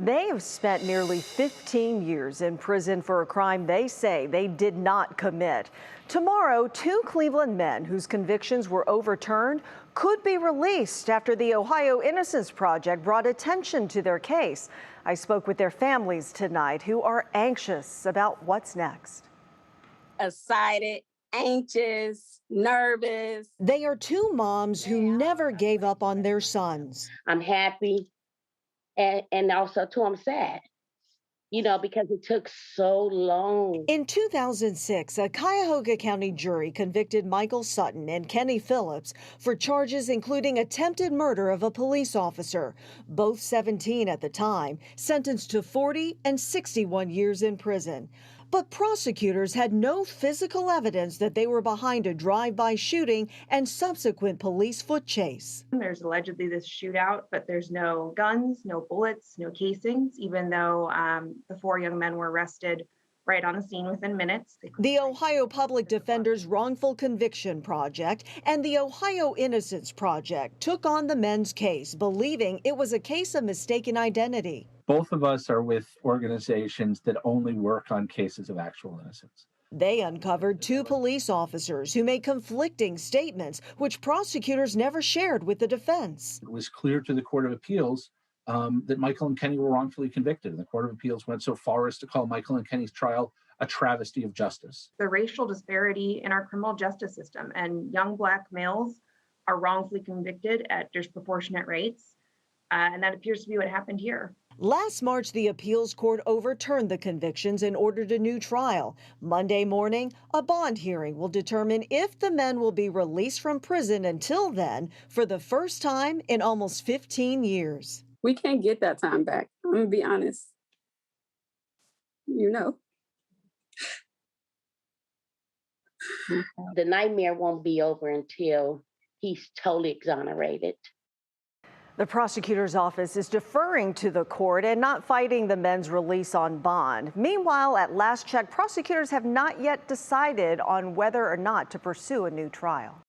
They have spent nearly 15 years in prison for a crime they say they did not commit. Tomorrow, two Cleveland men whose convictions were overturned could be released after the Ohio Innocence Project brought attention to their case. I spoke with their families tonight who are anxious about what's next. Excited, anxious, nervous. They are two moms who never gave up on their sons. I'm happy and also too I'm sad, because it took so long. In 2006, a Cuyahoga County jury convicted Michael Sutton and Kenny Phillips for charges including attempted murder of a police officer, both 17 at the time, sentenced to 40 and 61 years in prison. But prosecutors had no physical evidence that they were behind a drive-by shooting and subsequent police foot chase. There's allegedly this shootout, but there's no guns, no bullets, no casings, even though the four young men were arrested right on the scene within minutes. The Ohio Public Defender's Wrongful Conviction Project and the Ohio Innocence Project took on the men's case, believing it was a case of mistaken identity. Both of us are with organizations that only work on cases of actual innocence. They uncovered two police officers who made conflicting statements, which prosecutors never shared with the defense. It was clear to the Court of Appeals that Michael and Kenny were wrongfully convicted. And the Court of Appeals went so far as to call Michael and Kenny's trial a travesty of justice. The racial disparity in our criminal justice system, and young Black males are wrongfully convicted at disproportionate rates. And that appears to be what happened here. Last March, the appeals court overturned the convictions and ordered a new trial. Monday morning, a bond hearing will determine if the men will be released from prison until then for the first time in almost 15 years. We can't get that time back. I'm going to be honest. The nightmare won't be over until he's totally exonerated. The prosecutor's office is deferring to the court and not fighting the men's release on bond. Meanwhile, at last check, prosecutors have not yet decided on whether or not to pursue a new trial.